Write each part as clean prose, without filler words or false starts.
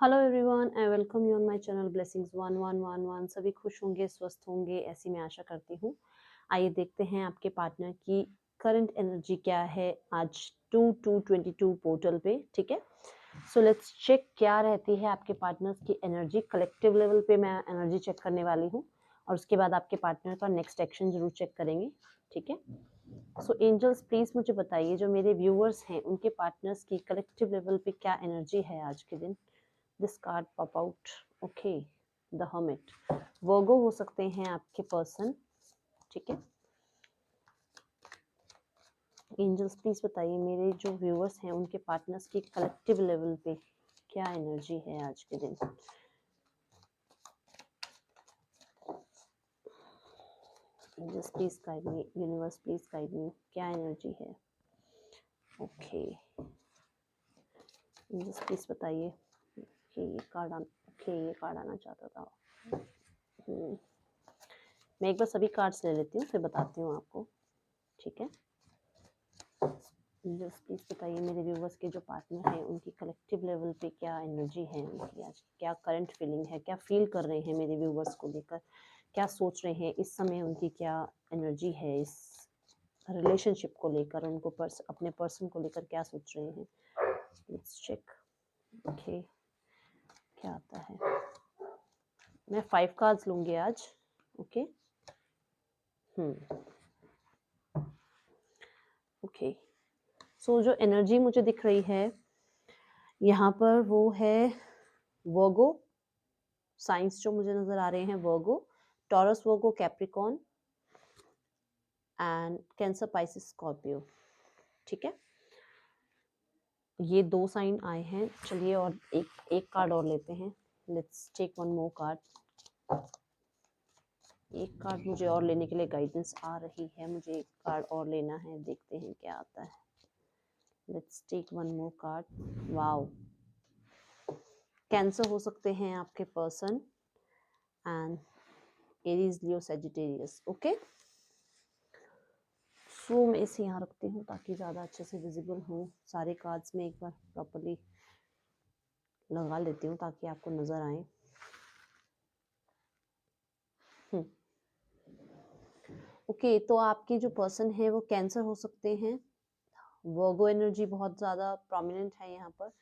Hello everyone I welcome you on my channel blessings 1111। सभी खुश होंगे, स्वस्थ होंगे, ऐसी मैं आशा करती हूँ। आइए देखते हैं आपके पार्टनर की करंट एनर्जी क्या है आज 2222 पोर्टल पे। ठीक है, सो लेट्स चेक क्या रहती है आपके पार्टनर्स की एनर्जी। कलेक्टिव लेवल पे मैं एनर्जी चेक करने वाली हूँ और उसके बाद आपके पार्टनर का नेक्स्ट एक्शन जरूर चेक करेंगे। ठीक है, सो एंजल्स प्लीज मुझे बताइए जो मेरे व्यूअर्स हैं उनके पार्टनर्स की कलेक्टिव लेवल पे क्या एनर्जी है आज के दिन। This card pop out. Okay, the hermit. Virgo हो सकते हैं आपके पर्सन। ठीक है, एंजल्स प्लीज बताइए मेरे जो व्यूअर्स हैं उनके पार्टनर्स की कलेक्टिव लेवल पे क्या एनर्जी है आज के दिन। Angels please guide me, universe please guide me, क्या एनर्जी है। ओके, एंजल्स प्लीज बताइए कि ये कार्ड ये कार्ड आना चाहता था। हम्म, मैं एक बार सभी कार्ड्स ले लेती हूँ फिर बताती हूँ आपको। ठीक है, एंजल्स प्लीज बताइए मेरे व्यूवर्स के जो पार्टनर हैं उनकी कलेक्टिव लेवल पे क्या एनर्जी है, उनकी आज क्या करंट फीलिंग है, क्या फील कर रहे हैं मेरे व्यूवर्स को लेकर, क्या सोच रहे हैं इस समय, उनकी क्या एनर्जी है इस रिलेशनशिप को लेकर, उनको अपने पर्सन को लेकर क्या सोच रहे हैं। Let's check. ओके, क्या आता है। मैं 5 कार्ड्स लूंगी आज। ओके, ओके, सो जो एनर्जी मुझे दिख रही है यहाँ पर वो है वर्गो साइंस जो मुझे नजर आ रहे हैं, Virgo, Taurus, Virgo, Capricorn and Cancer, Pisces, Scorpio. ठीक है, ये 2 साइन आए हैं। चलिए और एक कार्ड और लेते हैं। Let's take one more card. एक कार्ड मुझे और लेने के लिए गाइडेंस आ रही है, मुझे एक कार्ड और लेना है, देखते हैं क्या आता है। Let's take one more card. Wow, Cancer हो सकते हैं आपके person and Aries, Leo, Sagittarius. Okay, so मैं इसे यहाँ रखती हूँ ताकि ज़्यादा अच्छे से विजिबल हो। सारे कार्ड्स में एक बार प्रॉपर्ली लगा लेती हूँ ताकि आपको नज़र आए। ओके, तो आपके जो पर्सन है वो कैंसर हो सकते हैं। वर्गो एनर्जी बहुत ज़्यादा प्रोमिनेंट है यहाँ पर।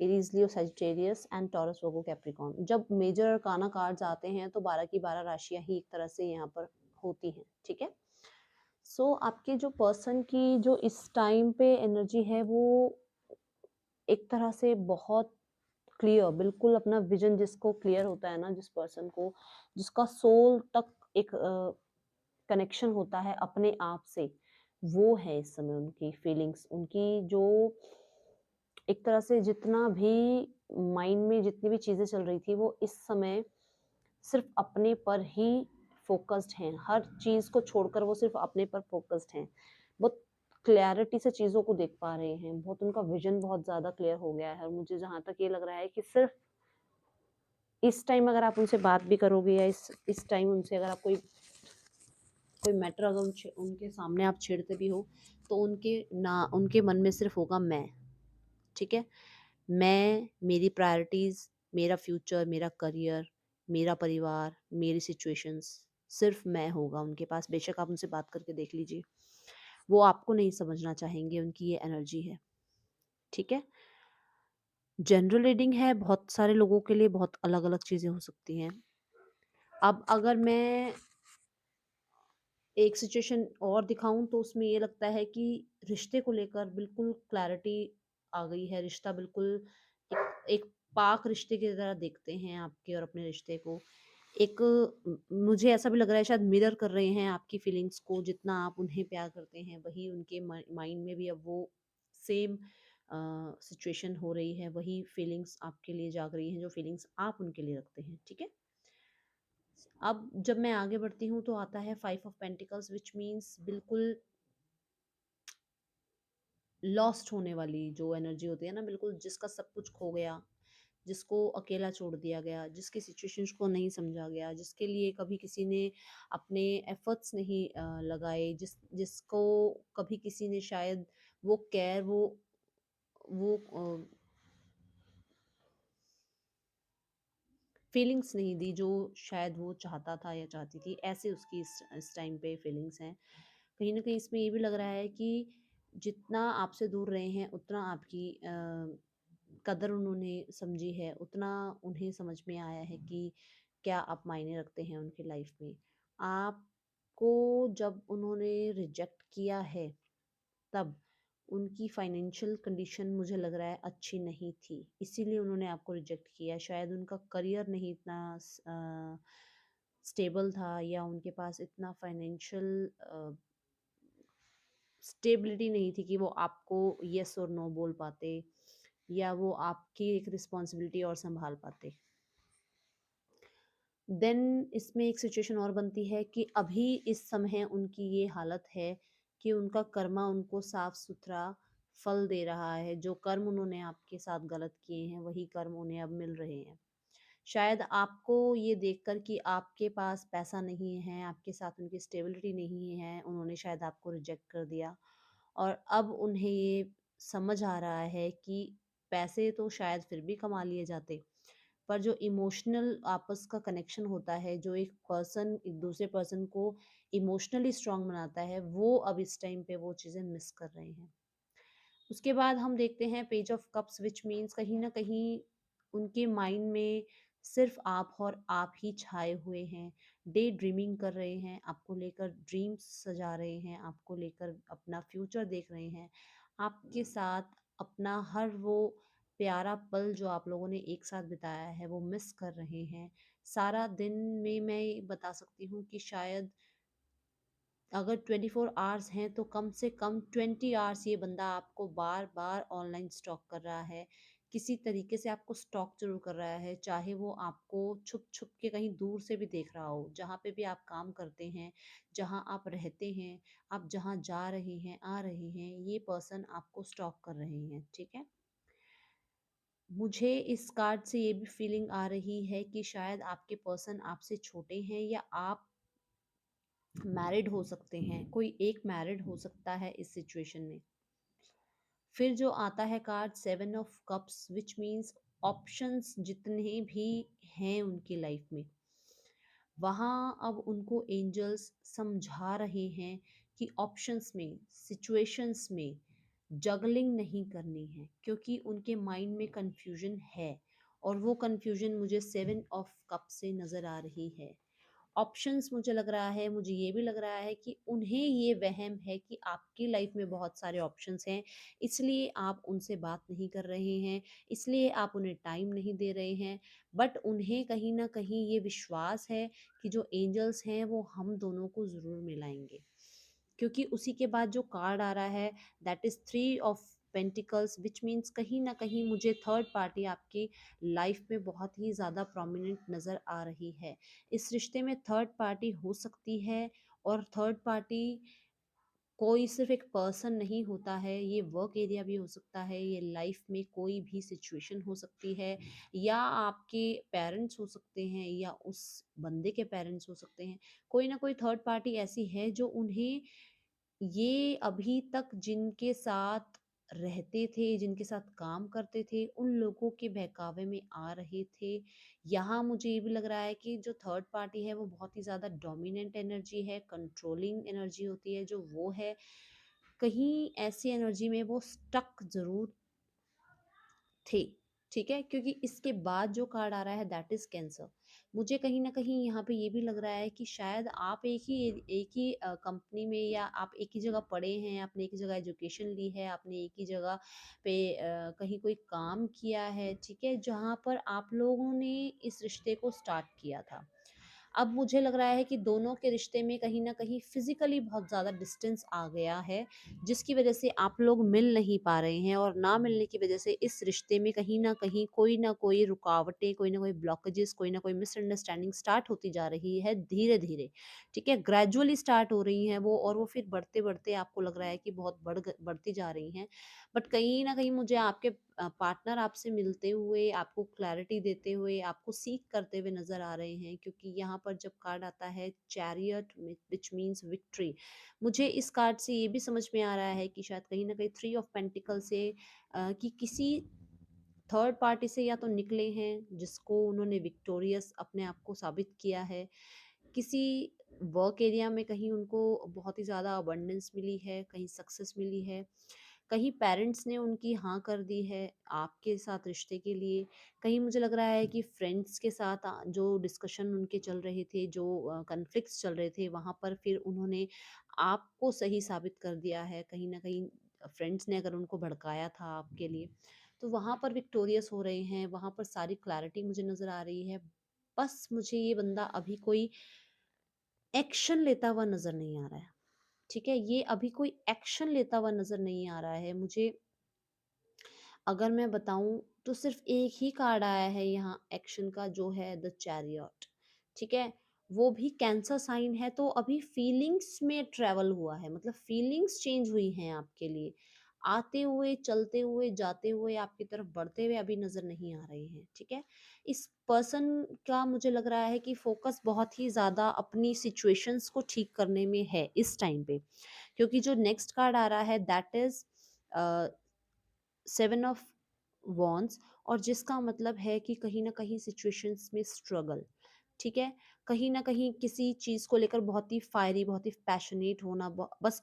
Aries, Leo, Sagittarius and taurus, Virgo, Capricorn. जब मेजर अरकाना कार्ड्स आते हैं तो 12 की 12 राशियां ही एक तरह से यहाँ पर होती हैं। ठीक है, सो आपके जो पर्सन की जो इस टाइम पे एनर्जी है वो एक तरह से बहुत क्लियर, बिल्कुल अपना विजन जिसको क्लियर होता है ना, जिस पर्सन को, जिसका सोल तक एक कनेक्शन होता है अपने आप से, वो है इस समय उनकी फीलिंग्स, उनकी जो एक तरह से जितना भी माइंड में जितनी भी चीजें चल रही थी वो इस समय सिर्फ अपने पर ही फोकस्ड हैं। हर चीज को छोड़कर वो सिर्फ अपने पर फोकस्ड हैं। बहुत क्लैरिटी से चीजों को देख पा रहे हैं, बहुत उनका विजन बहुत ज्यादा क्लियर हो गया है। और मुझे जहां तक ये लग रहा है कि सिर्फ इस टाइम अगर आप उनसे बात भी करोगे या इस टाइम उनसे अगर आप कोई मैटर अगर उनके सामने आप छेड़ते भी हो तो उनके मन में सिर्फ होगा मैं। ठीक है, मैं, मेरी प्रायोरिटीज, मेरा फ्यूचर, मेरा करियर, मेरा परिवार, मेरी सिचुएशंस, सिर्फ मैं होगा उनके पास। बेशक आप उनसे बात करके देख लीजिए, वो आपको नहीं समझना चाहेंगे, उनकी ये एनर्जी है। ठीक है, जनरल रीडिंग है, बहुत सारे लोगों के लिए बहुत अलग अलग चीजें हो सकती हैं। अब अगर मैं एक सिचुएशन और दिखाऊं तो उसमें ये लगता है कि रिश्ते को लेकर बिल्कुल क्लैरिटी आ गई है। रिश्ता बिल्कुल एक पाक रिश्ते की तरह देखते हैं आपके और अपने रिश्ते को। एक मुझे ऐसा भी लग रहा है शायद मिरर कर रहे हैं आपकी फीलिंग्स को। जितना आप उन्हें प्यार करते हैं वही उनके माइंड में भी अब वो सेम सिचुएशन हो रही है, वही फीलिंग्स आपके लिए जाग रही हैं जो फीलिंग्स आप उनके लिए रखते हैं। ठीक है, अब जब मैं आगे बढ़ती हूँ तो आता है 5 ऑफ पेंटिकल्स, विच मीन्स बिल्कुल लॉस्ट होने वाली जो एनर्जी होती है ना, बिल्कुल जिसका सब कुछ खो गया, जिसको अकेला छोड़ दिया गया, जिसकी सिचुएशंस को नहीं समझा गया, जिसके लिए कभी किसी ने अपने एफर्ट्स नहीं लगाए, जिसको कभी किसी ने शायद वो केयर वो फीलिंग्स नहीं दी जो शायद वो चाहता था या चाहती थी, ऐसे उसकी इस टाइम पे फीलिंग्स हैं। कहीं न कहीं इसमें ये भी लग रहा है कि जितना आपसे दूर रहे हैं उतना आपकी कदर उन्होंने समझी है, उतना उन्हें समझ में आया है कि क्या आप मायने रखते हैं उनकी लाइफ में। आपको जब उन्होंने रिजेक्ट किया है तब उनकी फाइनेंशियल कंडीशन मुझे लग रहा है अच्छी नहीं थी, इसीलिए उन्होंने आपको रिजेक्ट किया। शायद उनका करियर नहीं इतना स्टेबल था या उनके पास इतना फाइनेंशियल स्टेबिलिटी नहीं थी कि वो आपको येस और नो बोल पाते या वो आपकी एक रिस्पॉन्सिबिलिटी और संभाल पाते। देन इसमें एक सिचुएशन और बनती है कि अभी इस समय उनकी ये हालत है कि उनका कर्मा उनको साफ सुथरा फल दे रहा है। जो कर्म उन्होंने आपके साथ गलत किए हैं वही कर्म उन्हें अब मिल रहे हैं। शायद आपको ये देखकर कि आपके पास पैसा नहीं है, आपके साथ उनकी स्टेबिलिटी नहीं है, उन्होंने शायद आपको रिजेक्ट कर दिया और अब उन्हें ये समझ आ रहा है कि पैसे तो शायद फिर भी कमा लिए जाते, पर जो इमोशनल आपस का कनेक्शन होता है, जो एक पर्सन एक दूसरे पर्सन को इमोशनली स्ट्रांग बनाता है, वो अब इस टाइम पे वो चीज़ें मिस कर रहे हैं। उसके बाद हम देखते हैं page of cups which means कहीं न कहीं उनके माइंड में सिर्फ़ आप और आप ही छाए हुए हैं। डे ड्रीमिंग कर रहे हैं, आपको लेकर ड्रीम्स सजा रहे हैं, आपको लेकर अपना फ्यूचर देख रहे हैं। आपके साथ अपना हर वो प्यारा पल जो आप लोगों ने एक साथ बिताया है, वो मिस कर रहे हैं। सारा दिन में मैं ये बता सकती हूँ कि शायद अगर 24 आवर्स हैं तो कम से कम 20 आवर्स ये बंदा आपको बार-बार ऑनलाइन स्टॉक कर रहा है। किसी तरीके से आपको स्टॉक ज़रूर कर रहा है, चाहे वो आपको छुप-छुप के कहीं दूर से भी देख रहा हो, जहाँ पे भी आप काम करते हैं, जहाँ आप रहते हैं, आप जहाँ जा रहे हैं, आ रहे हैं, ये पर्सन आपको स्टॉक कर रहे हैं, ठीक है? मुझे इस कार्ड से ये भी फीलिंग आ रही है कि शायद आपके पर्सन आपसे छोटे हैं या आप मैरिड हो सकते हैं, कोई एक मैरिड हो सकता है इस सिचुएशन में। फिर जो आता है card 7 of cups which means options जितने भी हैं उनकी लाइफ में, वहाँ अब उनको एंजल्स समझा रहे हैं कि ऑप्शंस में, सिचुएशंस में जगलिंग नहीं करनी है क्योंकि उनके माइंड में कन्फ्यूजन है और वो कन्फ्यूजन मुझे 7 ऑफ कप से नज़र आ रही है। ऑप्शंस मुझे लग रहा है, मुझे ये भी लग रहा है कि उन्हें ये वहम है कि आपकी लाइफ में बहुत सारे ऑप्शंस हैं, इसलिए आप उनसे बात नहीं कर रहे हैं, इसलिए आप उन्हें टाइम नहीं दे रहे हैं। बट उन्हें कहीं न कहीं ये विश्वास है कि जो एंजल्स हैं वो हम दोनों को ज़रूर मिलाएँगे। क्योंकि उसी के बाद जो कार्ड आ रहा है that is 3 of pentacles which means कहीं न कहीं मुझे थर्ड पार्टी आपकी लाइफ में बहुत ही ज़्यादा प्रोमिनेंट नज़र आ रही है। इस रिश्ते में थर्ड पार्टी हो सकती है और थर्ड पार्टी कोई सिर्फ एक पर्सन नहीं होता है, ये वर्क एरिया भी हो सकता है, ये लाइफ में कोई भी सिचुएशन हो सकती है या आपके पेरेंट्स हो सकते हैं या उस बंदे के पेरेंट्स हो सकते हैं। कोई ना कोई थर्ड पार्टी ऐसी है जो उन्हें ये अभी तक जिनके साथ रहते थे, जिनके साथ काम करते थे, उन लोगों के बहकावे में आ रहे थे। यहाँ मुझे ये भी लग रहा है कि जो थर्ड पार्टी है वो बहुत ही ज़्यादा डोमिनेंट एनर्जी है, कंट्रोलिंग एनर्जी होती है जो वो है। कहीं ऐसी एनर्जी में वो स्टक ज़रूर थे, ठीक है? क्योंकि इसके बाद जो कार्ड आ रहा है दैट इज़ कैंसर। मुझे कहीं न कहीं यहाँ पे ये भी लग रहा है कि शायद आप एक ही कंपनी में या आप एक ही जगह पढ़े हैं, आपने एक ही जगह एजुकेशन ली है, आपने एक ही जगह पे कहीं कोई काम किया है, ठीक है? जहाँ पर आप लोगों ने इस रिश्ते को स्टार्ट किया था। अब मुझे लग रहा है कि दोनों के रिश्ते में कहीं न कहीं फ़िज़िकली बहुत ज़्यादा डिस्टेंस आ गया है, जिसकी वज़ह से आप लोग मिल नहीं पा रहे हैं और ना मिलने की वज़ह से इस रिश्ते में कहीं न कोई रुकावटें, कोई न कोई ब्लॉकेजेस, कोई न कोई मिसअंडरस्टैंडिंग स्टार्ट होती जा रही है धीरे-धीरे, ठीक है? ग्रेजुअली स्टार्ट हो रही हैं वो और वो फिर बढ़ते-बढ़ते आपको लग रहा है कि बहुत बढ़ती जा रही हैं। बट कहीं न कहीं मुझे आपके पार्टनर आपसे मिलते हुए, आपको क्लैरिटी देते हुए, आपको सीक करते हुए नज़र आ रहे हैं क्योंकि यहाँ पर जब कार्ड आता है चैरियट व्हिच मीन्स विक्ट्री, मुझे इस कार्ड से ये भी समझ में आ रहा है कि शायद कहीं न कहीं 3 ऑफ पेंटिकल से कि किसी थर्ड पार्टी से या तो निकले हैं जिसको उन्होंने विक्टोरियस अपने आप को साबित किया है, किसी वर्क एरिया में कहीं उनको बहुत ही ज़्यादा अबंडेंस मिली है, कहीं सक्सेस मिली है, कहीं पेरेंट्स ने उनकी हाँ कर दी है आपके साथ रिश्ते के लिए, कहीं मुझे लग रहा है कि फ्रेंड्स के साथ जो डिस्कशन उनके चल रहे थे, जो कन्फ्लिक्ट्स चल रहे थे, वहाँ पर फिर उन्होंने आपको सही साबित कर दिया है। कहीं न कहीं फ्रेंड्स ने अगर उनको भड़काया था आपके लिए, तो वहाँ पर विक्टोरियस हो रहे हैं, वहाँ पर सारी क्लैरिटी मुझे नज़र आ रही है। बस मुझे ये बंदा अभी कोई एक्शन लेता हुआ नज़र नहीं आ रहा है, ठीक है? ये अभी कोई एक्शन लेता हुआ नज़र नहीं आ रहा है मुझे। अगर मैं बताऊँ तो सिर्फ़ एक ही कार्ड आया है यहाँ एक्शन का, जो है द चैरियट, ठीक है? वो भी कैंसर साइन है, तो अभी फीलिंग्स में ट्रैवल हुआ है, मतलब फीलिंग्स चेंज हुई हैं आपके लिए। आते हुए, चलते हुए, जाते हुए, आपकी तरफ बढ़ते हुए अभी नज़र नहीं आ रहे हैं, ठीक है? इस पर्सन का मुझे लग रहा है कि फ़ोकस बहुत ही ज़्यादा अपनी सिचुएशंस को ठीक करने में है इस टाइम पे। क्योंकि जो नेक्स्ट कार्ड आ रहा है that is a, 7 of wands, और जिसका मतलब है कि कहीं न कहीं सिचुएशंस में स्ट्रगल, ठीक है? कहीं न कहीं किसी चीज़ को लेकर बहुत ही फायरी, बहुत ही पैशनेट होना, ब बस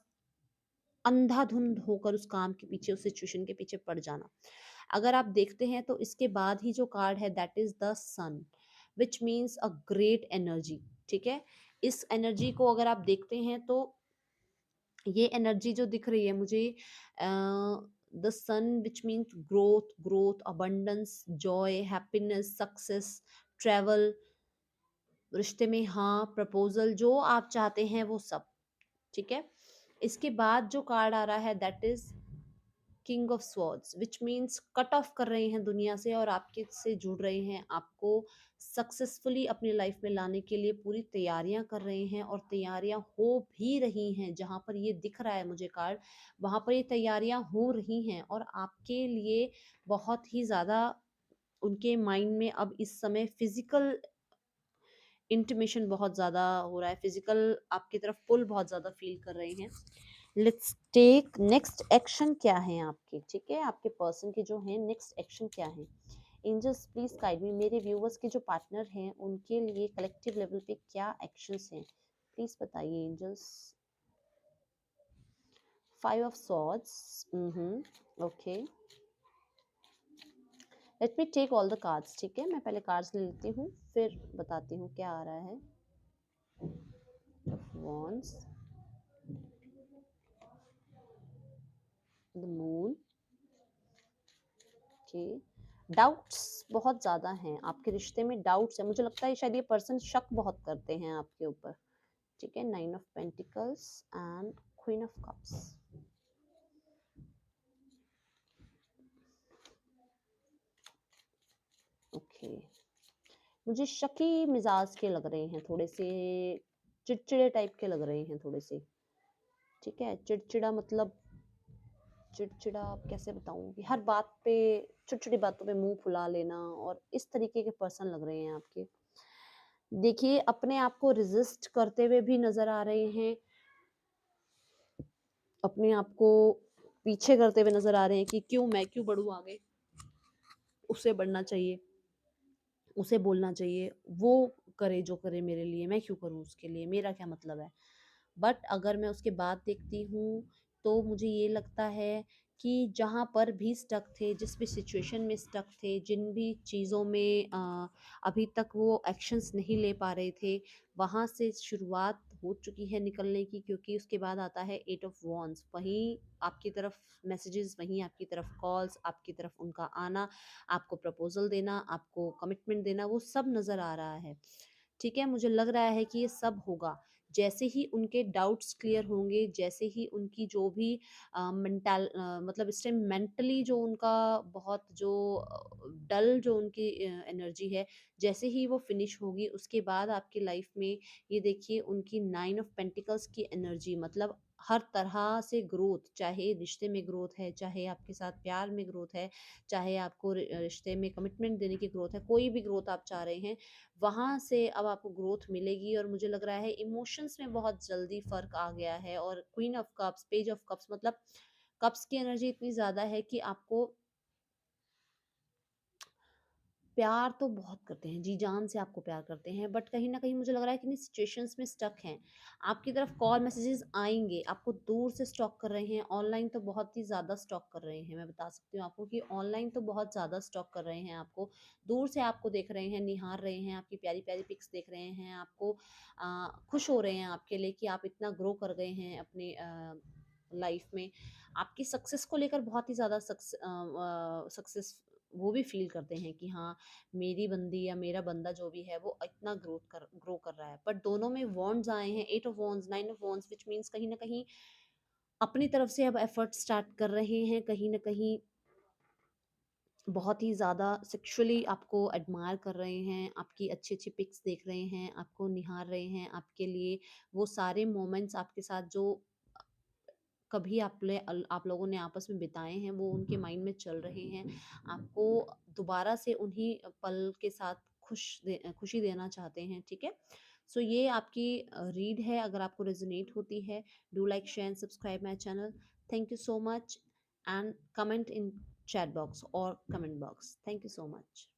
अंधाधुंध होकर उस काम के पीछे, उस सिचुएशन के पीछे पड़ जाना। अगर आप देखते हैं तो इसके बाद ही जो कार्ड है that is the sun, which means a great energy, ठीक है? इस एनर्जी को अगर आप देखते हैं तो ये एनर्जी जो दिख रही है मुझे, the sun which means growth, growth, abundance, joy, happiness, success, travel, रिश्ते में हाँ, प्रपोजल, जो आप चाहते हैं वो सब, ठीक है? इसके बाद जो कार्ड आ रहा है that is king of swords, which means cut off कर रहे हैं दुनिया से और आपके से जुड़ रहे हैं, आपको सक्सेसफुली अपनी लाइफ में लाने के लिए पूरी तैयारियां कर रहे हैं, और तैयारियां हो भी रही हैं। जहां पर ये दिख रहा है मुझे कार्ड, वहां पर ये तैयारियां हो रही हैं, और आपके लिए बहुत ही ज़्यादा उनके माइंड में अब इस समय फिजिकल इंटिमेशन बहुत ज़्यादा हो रहा है, फिजिकल आपकी तरफ पुल बहुत ज़्यादा फील कर रहे हैं। लेट्स टेक नेक्स्ट एक्शन क्या है आपके, ठीक है? आपके पर्सन के जो हैं नेक्स्ट एक्शन क्या है? एंजल्स प्लीज गाइड मी, मेरे व्यूअर्स के जो पार्टनर हैं उनके लिए कलेक्टिव लेवल पे क्या एक्शंस हैं, प्लीज बताइए angels. 5 of swords, okay, let me take all the cards, ठीक है? मैं पहले कार्ड्स ले लेती हूँ, फिर बताती हूँ क्या आ रहा है। Wands, the moon, okay, doubts बहुत ज़्यादा हैं आपके रिश्ते में, डाउट्स है, मुझे लगता है शायद ये पर्सन शक बहुत करते हैं आपके ऊपर, ठीक है? 9 of pentacles and queen of cups, okay, मुझे शकी मिजाज के लग रहे हैं थोड़े से, चिड़चिड़े टाइप के लग रहे हैं थोड़े से, ठीक है? चिड़चिड़ा मतलब चिड़चिड़ा आप कैसे बताऊं कि हर बात पे, छोटी छोटी बातों पे मुंह फुला लेना, और इस तरीके के पर्सन लग रहे हैं आपके। देखिए, अपने आप को रेजिस्ट करते हुए भी नजर आ रहे हैं, अपने आप को पीछे करते हुए नजर आ रहे हैं कि क्यों मैं क्यों बढ़ूं आगे, उसे बढ़ना चाहिए, उसे बोलना चाहिए, वो करे जो करे मेरे लिए, मैं क्यों करूं उसके लिए, मेरा क्या मतलब है। बट अगर मैं उसके बाद देखती हूँ तो मुझे ये लगता है कि जहाँ पर भी स्टक थे, जिस भी सिचुएशन में स्टक थे, जिन भी चीज़ों में अभी तक वो एक्शंस नहीं ले पा रहे थे, वहाँ से शुरुआत हो चुकी है निकलने की, क्योंकि उसके बाद आता है 8 ऑफ वॉन्ड्स, वहीं आपकी तरफ मैसेजेस, वहीं आपकी तरफ कॉल्स, आपकी तरफ उनका आना, आपको प्रपोजल देना, आपको कमिटमेंट देना, वो सब नज़र आ रहा है, ठीक है? मुझे लग रहा है कि ये सब होगा जैसे ही उनके डाउट्स क्लियर होंगे, जैसे ही उनकी जो भी मतलब इस टाइम मेंटली जो उनका बहुत जो डल जो उनकी एनर्जी है, जैसे ही वो फिनिश होगी, उसके बाद आपकी लाइफ में ये देखिए उनकी 9 ऑफ पेंटिकल्स की एनर्जी, मतलब हर तरह से ग्रोथ, चाहे रिश्ते में ग्रोथ है, चाहे आपके साथ प्यार में ग्रोथ है, चाहे आपको रिश्ते में कमिटमेंट देने की ग्रोथ है, कोई भी ग्रोथ आप चाह रहे हैं, वहाँ से अब आपको ग्रोथ मिलेगी। और मुझे लग रहा है इमोशंस में बहुत जल्दी फ़र्क आ गया है, और queen of cups, page of cups, मतलब कप्स की एनर्जी इतनी ज़्यादा है कि आपको प्यार तो बहुत करते हैं, जी-जान से आपको प्यार करते हैं, बट कहीं न कहीं मुझे लग रहा है कि इन्हीं सिचुएशंस में स्टक हैं। आपकी तरफ कॉल मैसेजेस आएँगे, आपको दूर से स्टॉक कर रहे हैं, ऑनलाइन तो बहुत ही ज़्यादा स्टॉक कर रहे हैं। मैं बता सकती हूँ आपको कि ऑनलाइन तो बहुत ज़्यादा स्टॉक कर रहे हैं आपको, दूर से आपको देख रहे हैं, निहार रहे हैं, आपकी प्यारी-प्यारी पिक्स देख रहे हैं, आपको खुश हो रहे हैं आपके लिए कि आप इतना ग्रो कर गए हैं अपने लाइफ में। आपकी सक्सेस को लेकर बहुत ही ज़्यादा सक्सेस वो भी फ़ील करते हैं कि हाँ, मेरी बंदी या मेरा बंदा जो भी है वो इतना ग्रो कर रहा है। बट दोनों में वॉन्ड्स आए हैं, 8 of wands, 9 of wands, which means कहीं न कहीं अपनी तरफ से अब एफर्ट स्टार्ट कर रहे हैं, कहीं न कहीं बहुत ही ज़्यादा सेक्सुअली आपको एडमायर कर रहे हैं, आपकी अच्छी-अच्छी पिक्स देख रहे हैं, आपको निहार रहे हैं, आपके लिए वो सारे मोमेंट्स आपके साथ जो कभी आप लोगों ने आपस में बिताए हैं, वो उनके माइंड में चल रहे हैं। आपको दोबारा से उन्हीं पल के साथ खुशी देना चाहते हैं, ठीक है? सो ये आपकी रीड है, अगर आपको रेज़ोनेट होती है, do like, share and subscribe my channel. Thank you so much and comment in chat box और comment box. Thank you so much.